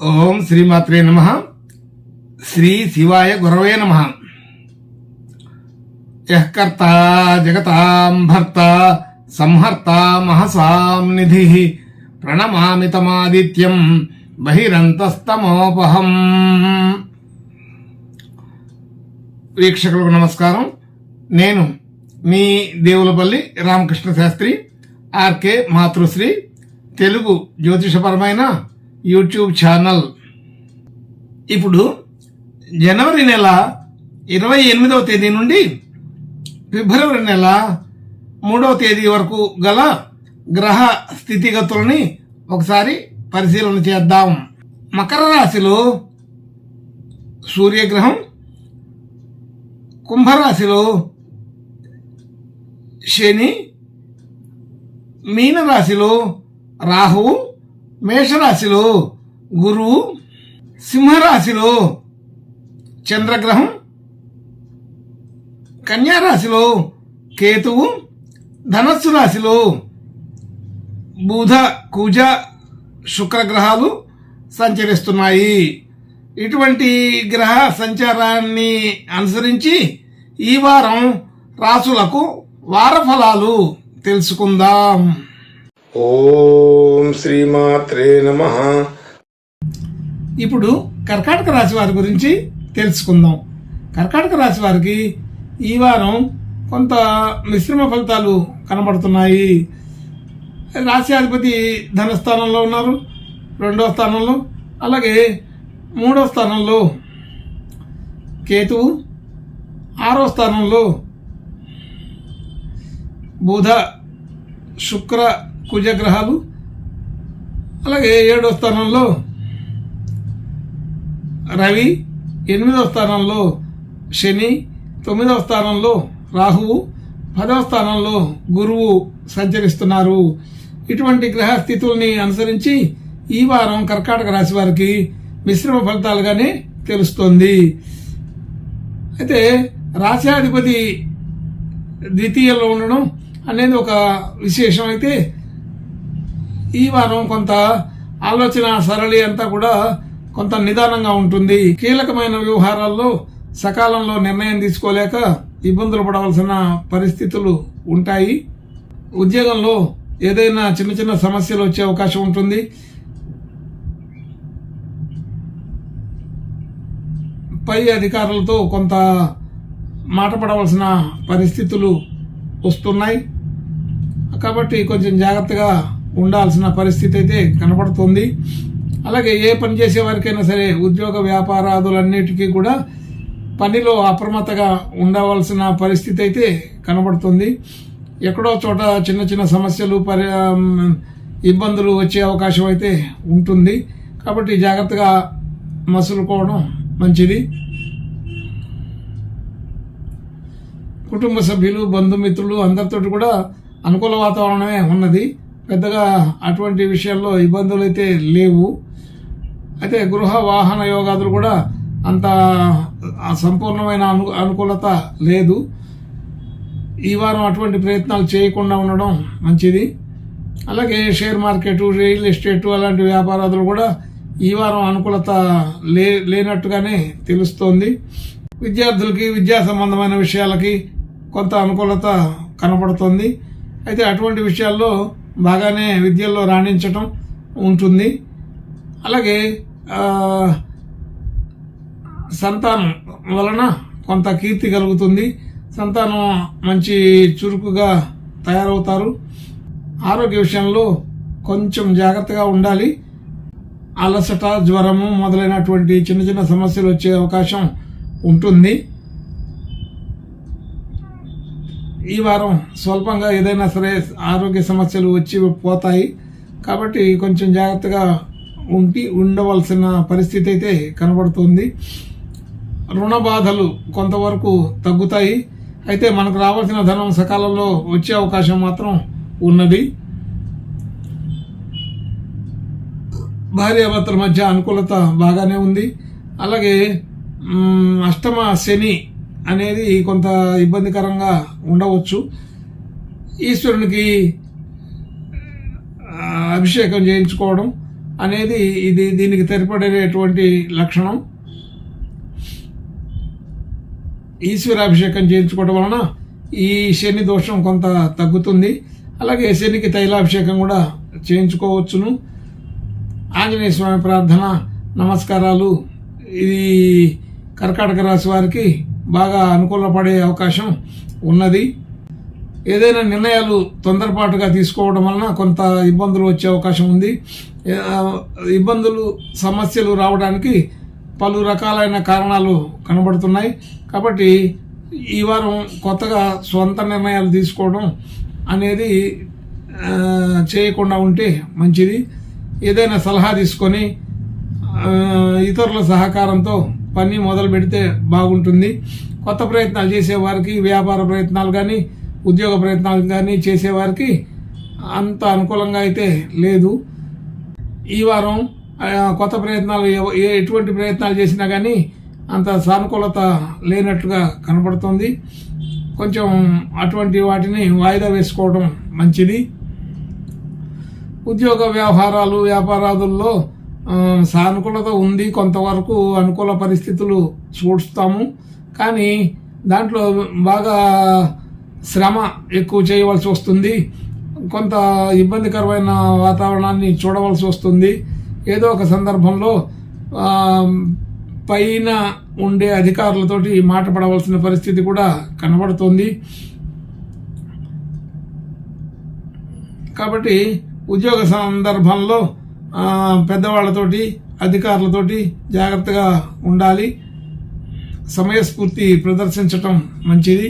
ఓం శ్రీమాత్రే నమః. శ్రీ శివాయ గురవే నమః. యః కర్తా జగతాం భర్తా సంహర్తా మహసాం నిధిః ప్రణమామి తమాదిత్యం బహిరంతస్తమోపహం. వీక్షకులకు నమస్కారం. నేను మీ దేవులపల్లి రామకృష్ణ శాస్త్రి, ఆర్కే మాతృశ్రీ తెలుగు జ్యోతిషపరమైన యూట్యూబ్ ఛానల్. ఇప్పుడు జనవరి నెల 28వ తేదీ నుండి ఫిబ్రవరి నెల 3వ తేదీ వరకు గల గ్రహ స్థితిగతులని ఒకసారి పరిశీలన చేద్దాం. మకర రాశిలో సూర్యగ్రహం, కుంభరాశిలో శని, మీనరాశిలో రాహువు, మేషరాశిలో గురువు, సింహరాశిలో చంద్రగ్రహం, కన్యారాశిలో కేతువు, ధనస్సు రాశిలో బుధ, కుజ, శుక్రగ్రహాలు సంచరిస్తున్నాయి. ఇటువంటి గ్రహ సంచారాన్ని అనుసరించి ఈ వారం రాశులకు వార ఫలాలు తెలుసుకుందాం. ఓం శ్రీమాత్రే నమః. ఇప్పుడు కర్కాటక రాశి వారి గురించి తెలుసుకుందాం. కర్కాటక రాశి వారికి ఈ వారం కొంత మిశ్రమ ఫలితాలు కనబడుతున్నాయి. రాశ్యాధిపతి ధనస్థానంలో ఉన్నారు, 2వ స్థానంలో, అలాగే 3వ స్థానంలో కేతువు, 6వ స్థానంలో బుధ, శుక్ర, కుజ గ్రహాలు, అలాగే 7వ స్థానంలో రవి, 8వ స్థానంలో శని, 9వ స్థానంలో రాహువు, 10వ స్థానంలో గురువు సంచరిస్తున్నారు. ఇటువంటి గ్రహ స్థితుల్ని అనుసరించి ఈ వారం కర్కాటక రాశి వారికి మిశ్రమ ఫలితాలుగానే తెలుస్తోంది. అయితే రాశ్యాధిపతి ద్వితీయంలో ఉండడం అనేది ఒక విశేషం. అయితే ఈ వారం కొంత ఆలోచన సరళి అంతా కూడా కొంత నిదానంగా ఉంటుంది. కీలకమైన వ్యవహారాల్లో సకాలంలో నిర్ణయం తీసుకోలేక ఇబ్బందులు పడవలసిన పరిస్థితులు ఉంటాయి. ఉద్యోగంలో ఏదైనా చిన్న చిన్న సమస్యలు వచ్చే అవకాశం ఉంటుంది. పై అధికారులతో కొంత మాట పడవలసిన పరిస్థితులు వస్తున్నాయి. కాబట్టి కొంచెం జాగ్రత్తగా ఉండాల్సిన పరిస్థితి అయితే కనబడుతుంది. అలాగే ఏ పని చేసే వారికైనా సరే ఉద్యోగ వ్యాపారాదులన్నిటికీ కూడా పనిలో అప్రమత్తగా ఉండవలసిన పరిస్థితి అయితే కనబడుతుంది. ఎక్కడో చోట చిన్న చిన్న సమస్యలు ఇబ్బందులు వచ్చే అవకాశం అయితే ఉంటుంది. కాబట్టి జాగ్రత్తగా మసులుకోవడం మంచిది. కుటుంబ సభ్యులు, బంధుమిత్రులు అందరితో కూడా అనుకూల వాతావరణమే ఉన్నది. పెద్దగా అటువంటి విషయాల్లో ఇబ్బందులు అయితే లేవు. అయితే గృహ వాహన యోగాదులు కూడా అంత సంపూర్ణమైన అనుకూలత లేదు. ఈ వారం అటువంటి ప్రయత్నాలు చేయకుండా ఉండడం మంచిది. అలాగే షేర్ మార్కెట్, రియల్ ఎస్టేట్ అలాంటి వ్యాపారాదులు కూడా ఈ వారం అనుకూలత లేనట్టుగానే తెలుస్తోంది. విద్యార్థులకి విద్యా సంబంధమైన విషయాలకి కొంత అనుకూలత కనపడుతుంది. అయితే అటువంటి విషయాల్లో బాగానే విద్యల్లో రాణించటం ఉంటుంది. అలాగే సంతానం వలన కొంత కీర్తి కలుగుతుంది. సంతానం మంచి చురుకుగా తయారవుతారు. ఆరోగ్య విషయంలో కొంచెం జాగ్రత్తగా ఉండాలి. అలసట, జ్వరము మొదలైనటువంటి చిన్న చిన్న సమస్యలు వచ్చే అవకాశం ఉంటుంది. ఈ వారం స్వల్పంగా ఏదైనా సరే ఆరోగ్య సమస్యలు వచ్చి పోతాయి. కాబట్టి కొంచెం జాగ్రత్తగా ఉండవలసిన పరిస్థితి అయితే కనబడుతుంది. రుణ బాధలు కొంతవరకు తగ్గుతాయి. అయితే మనకు రావాల్సిన ధనం సకాలంలో వచ్చే అవకాశం మాత్రం ఉన్నది. భార్యాభర్తల మధ్య అనుకూలత బాగానే ఉంది. అలాగే అష్టమ శని అనేది కొంత ఇబ్బందికరంగా ఉండవచ్చు. ఈశ్వరునికి అభిషేకం చేయించుకోవడం, అనేది దీనికి తెరపడేటువంటి లక్షణం. ఈశ్వరాభిషేకం చేయించుకోవడం వలన ఈ శని దోషం కొంత తగ్గుతుంది. అలాగే శనికి తైలాభిషేకం కూడా చేయించుకోవచ్చును. ఆంజనేయ స్వామి ప్రార్థన నమస్కారాలు ఇది కర్కాటక రాశి వారికి బాగా అనుకూలపడే అవకాశం ఉన్నది. ఏదైనా నిర్ణయాలు తొందరపాటుగా తీసుకోవడం వలన కొంత ఇబ్బందులు వచ్చే అవకాశం ఉంది. ఇబ్బందులు సమస్యలు రావడానికి పలు రకాలైన కారణాలు కనబడుతున్నాయి. కాబట్టి ఈ వారం కొత్తగా స్వంత నిర్ణయాలు తీసుకోవడం అనేది చేయకుండా ఉంటే మంచిది. ఏదైనా సలహా తీసుకొని ఇతరుల సహకారంతో పని మొదలు పెడితే బాగుంటుంది. కొత్త ప్రయత్నాలు చేసేవారికి, వ్యాపార ప్రయత్నాలు కానీ ఉద్యోగ ప్రయత్నాలు కానీ చేసేవారికి అంత అనుకూలంగా అయితే లేదు. ఈ వారం కొత్త ప్రయత్నాలు ఎటువంటి ప్రయత్నాలు చేసినా కానీ అంత సానుకూలత లేనట్టుగా కనపడుతుంది. కొంచెం అటువంటి వాటిని వాయిదా వేసుకోవడం మంచిది. ఉద్యోగ వ్యవహారాలు వ్యాపారాదుల్లో సానుకూలత ఉంది. కొంతవరకు అనుకూల పరిస్థితులు చూస్తాము. కానీ దాంట్లో బాగా శ్రమ ఎక్కువ చేయవలసి వస్తుంది. కొంత ఇబ్బందికరమైన వాతావరణాన్ని చూడవలసి వస్తుంది. ఏదో ఒక సందర్భంలో పైన ఉండే అధికారులతోటి మాట పడవలసిన పరిస్థితి కూడా కనబడుతుంది. కాబట్టి ఉద్యోగ సందర్భంలో పెద్దవాళ్లతోటి అధికారులతోటి జాగ్రత్తగా ఉండాలి. సమయస్ఫూర్తి ప్రదర్శించటం మంచిది.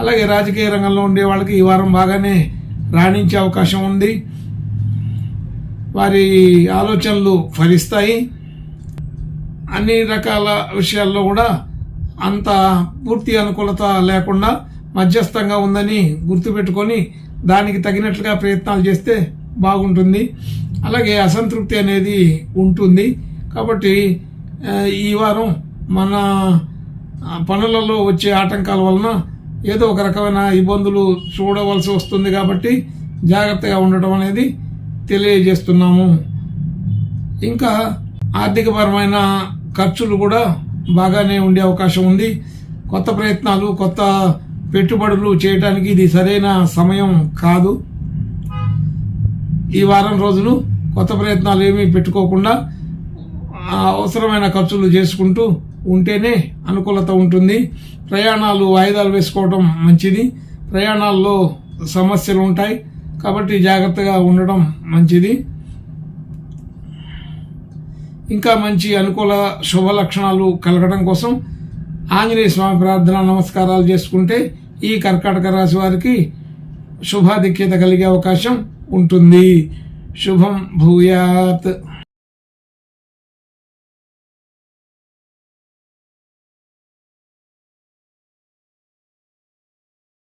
అలాగే రాజకీయ రంగంలో ఉండే వాళ్ళకి ఈ వారం బాగానే రాణించే అవకాశం ఉంది. వారి ఆలోచనలు ఫలిస్తాయి. అన్ని రకాల విషయాల్లో కూడా అంత పూర్తి అనుకూలత లేకుండా మధ్యస్థంగా ఉందని గుర్తుపెట్టుకొని దానికి తగినట్లుగా ప్రయత్నాలు చేస్తే బాగుంటుంది. అలాగే అసంతృప్తి అనేది ఉంటుంది. కాబట్టి ఈ వారం మన పనులలో వచ్చే ఆటంకాల వలన ఏదో ఒక రకమైన ఇబ్బందులు చూడవలసి వస్తుంది. కాబట్టి జాగ్రత్తగా ఉండటం అనేది తెలియజేస్తున్నాము. ఇంకా ఆర్థికపరమైన ఖర్చులు కూడా బాగానే ఉండే అవకాశం ఉంది. కొత్త ప్రయత్నాలు, కొత్త పెట్టుబడులు చేయడానికి ఇది సరైన సమయం కాదు. ఈ వారం రోజులు కొత్త ప్రయత్నాలు ఏమీ పెట్టుకోకుండా అవసరమైన ఖర్చులు చేసుకుంటూ ఉంటేనే అనుకూలత ఉంటుంది. ప్రయాణాలు వాయిదాలు వేసుకోవడం మంచిది. ప్రయాణాల్లో సమస్యలు ఉంటాయి కాబట్టి జాగ్రత్తగా ఉండడం మంచిది. ఇంకా మంచి అనుకూల శుభ లక్షణాలు కలగడం కోసం ఆంజనేయ స్వామి ప్రార్థన నమస్కారాలు చేసుకుంటే ఈ కర్కాటక రాశి వారికి శుభాధిక్యత కలిగే అవకాశం ఉంటుంది. శుభం భూయాత్.